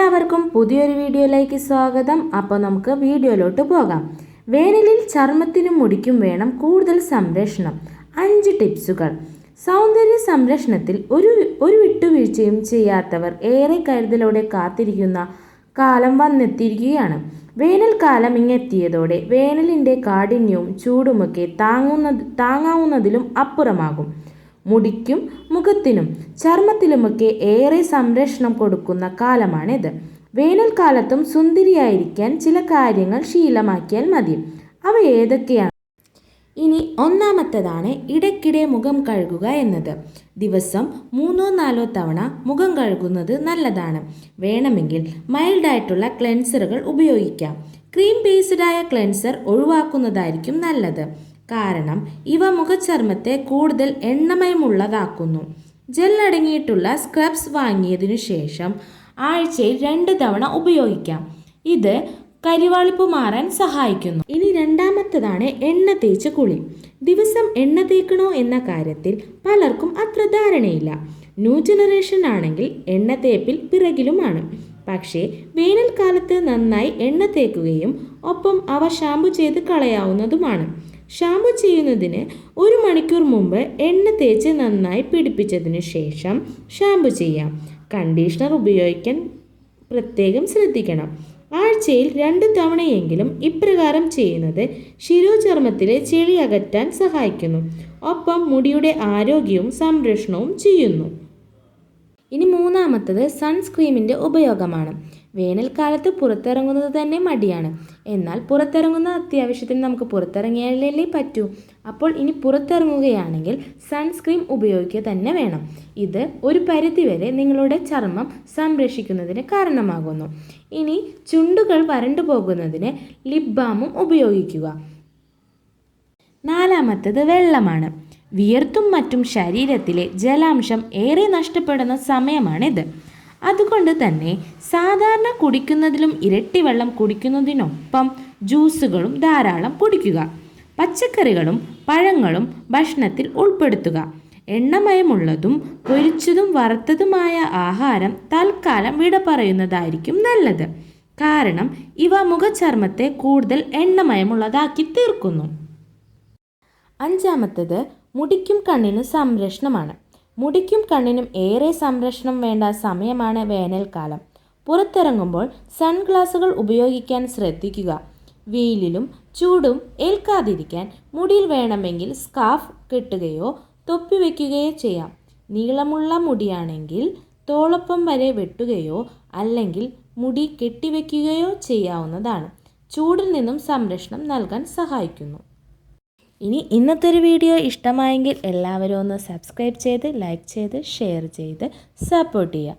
എല്ലാവർക്കും പുതിയൊരു വീഡിയോയിലേക്ക് സ്വാഗതം. അപ്പോൾ നമുക്ക് വീഡിയോയിലോട്ട് പോകാം. വേനലിൽ ചർമ്മത്തിനും മുടിക്കും വേണം കൂടുതൽ സംരക്ഷണം. 5 ടിപ്സുകൾ. സൗന്ദര്യ സംരക്ഷണത്തിൽ ഒരു വിട്ടുവീഴ്ചയും ചെയ്യാത്തവർ ഏറെ കരുതലോടെ കാത്തിരിക്കുന്ന കാലം വന്നെത്തിയിരിക്കുകയാണ്. വേനൽക്കാലം ഇങ്ങെത്തിയതോടെ വേനലിൻ്റെ കാഠിന്യവും ചൂടുമൊക്കെ താങ്ങാവുന്നതിലും അപ്പുറമാകും. മുടിക്കും മുഖത്തിനും ചർമ്മത്തിലുമൊക്കെ ഏറെ സംരക്ഷണം കൊടുക്കുന്ന കാലമാണിത്. വേനൽക്കാലത്തും സുന്ദരിയായിരിക്കാൻ ചില കാര്യങ്ങൾ ശീലമാക്കിയാൽ മതി. അവ ഏതൊക്കെയാണ്? ഇനി ഒന്നാമത്തേതാണ് ഇടയ്ക്കിടെ മുഖം കഴുകുക എന്നത്. ദിവസം 3-4 തവണ മുഖം കഴുകുന്നത് നല്ലതാണ്. വേണമെങ്കിൽ മൈൽഡായിട്ടുള്ള ക്ലെൻസറുകൾ ഉപയോഗിക്കാം. ക്രീം ബേസ്ഡായ ക്ലെൻസർ ഒഴിവാക്കുന്നതായിരിക്കും നല്ലത്. കാരണം ഇവ മുഖചർമ്മത്തെ കൂടുതൽ എണ്ണമയമുള്ളതാക്കുന്നു. ജെൽ അടങ്ങിയിട്ടുള്ള സ്ക്രബ്സ് വാങ്ങിയതിനു ശേഷം ആഴ്ചയിൽ 2 തവണ ഉപയോഗിക്കാം. ഇത് കരിവാളിപ്പ് മാറാൻ സഹായിക്കുന്നു. ഇനി രണ്ടാമത്തേതാണ് എണ്ണ തേച്ച് കുളി. ദിവസം എണ്ണ തേക്കണോ എന്ന കാര്യത്തിൽ പലർക്കും അത്ര ധാരണയില്ല. ന്യൂ ജനറേഷൻ ആണെങ്കിൽ എണ്ണ തേപ്പിൽ പിറകിലുമാണ്. പക്ഷേ വേനൽക്കാലത്ത് നന്നായി എണ്ണ തേക്കുകയും ഒപ്പം അവ ഷാമ്പു ചെയ്ത് കളയാവുന്നതുമാണ്. ഷാമ്പു ചെയ്യുന്നതിന് 1 മണിക്കൂർ മുമ്പ് എണ്ണ തേച്ച് നന്നായി പിടിപ്പിച്ചതിനു ശേഷം ഷാമ്പു ചെയ്യാം. കണ്ടീഷണർ ഉപയോഗിക്കാൻ പ്രത്യേകം ശ്രദ്ധിക്കണം. ആഴ്ചയിൽ 2 തവണയെങ്കിലും ഇപ്രകാരം ചെയ്യുന്നത് ശിരോചർമ്മത്തിലെ ചെളി അകറ്റാൻ സഹായിക്കുന്നു. ഒപ്പം മുടിയുടെ ആരോഗ്യവും സംരക്ഷണവും ചെയ്യുന്നു. ഇനി മൂന്നാമത്തത് സൺസ്ക്രീമിൻ്റെ ഉപയോഗമാണ്. വേനൽക്കാലത്ത് പുറത്തിറങ്ങുന്നത് തന്നെ മടിയാണ്. എന്നാൽ പുറത്തിറങ്ങുന്ന അത്യാവശ്യത്തിന് നമുക്ക് പുറത്തിറങ്ങിയാലേ പറ്റൂ. അപ്പോൾ ഇനി പുറത്തിറങ്ങുകയാണെങ്കിൽ സൺസ്ക്രീം ഉപയോഗിക്കുക തന്നെ വേണം. ഇത് ഒരു പരിധിവരെ നിങ്ങളുടെ ചർമ്മം സംരക്ഷിക്കുന്നതിന് കാരണമാകുന്നു. ഇനി ചുണ്ടുകൾ വരണ്ടു പോകുന്നതിന് ലിപ് ബാമും ഉപയോഗിക്കുക. നാലാമത്തത് വെള്ളമാണ്. വിയർത്തും മറ്റും ശരീരത്തിലെ ജലാംശം ഏറെ നഷ്ടപ്പെടുന്ന സമയമാണിത്. അതുകൊണ്ട് തന്നെ സാധാരണ കുടിക്കുന്നതിലും ഇരട്ടി വെള്ളം കുടിക്കുന്നതിനൊപ്പം ജ്യൂസുകളും ധാരാളം കുടിക്കുക. പച്ചക്കറികളും പഴങ്ങളും ഭക്ഷണത്തിൽ ഉൾപ്പെടുത്തുക. എണ്ണമയമുള്ളതും പൊരിച്ചതും വറുത്തതുമായ ആഹാരം തൽക്കാലം വിട പറയുന്നതായിരിക്കും നല്ലത്. കാരണം ഇവ മുഖചർമ്മത്തെ കൂടുതൽ എണ്ണമയമുള്ളതാക്കി തീർക്കുന്നു. അഞ്ചാമത്തത് മുടിക്കും കണ്ണിനും സംരക്ഷണമാണ്. മുടിക്കും കണ്ണിനും ഏറെ സംരക്ഷണം വേണ്ട സമയമാണ് വേനൽക്കാലം. പുറത്തിറങ്ങുമ്പോൾ സൺഗ്ലാസുകൾ ഉപയോഗിക്കാൻ ശ്രദ്ധിക്കുക. വെയിലിലും ചൂടും ഏൽക്കാതിരിക്കാൻ മുടിയിൽ വേണമെങ്കിൽ സ്കാർഫ് കെട്ടുകയോ തൊപ്പി വയ്ക്കുകയോ ചെയ്യാം. നീളമുള്ള മുടിയാണെങ്കിൽ തോളൊപ്പം വരെ വെട്ടുകയോ അല്ലെങ്കിൽ മുടി കെട്ടിവെക്കുകയോ ചെയ്യാവുന്നതാണ്. ചൂടിൽ നിന്നും സംരക്ഷണം നൽകാൻ സഹായിക്കുന്നു. ഇനി ഇന്നത്തെ ഒരു വീഡിയോ ഇഷ്ടമായെങ്കിൽ എല്ലാവരും ഒന്ന് സബ്സ്ക്രൈബ് ചെയ്ത് ലൈക്ക് ചെയ്ത് ഷെയർ ചെയ്ത് സപ്പോർട്ട് ചെയ്യുക.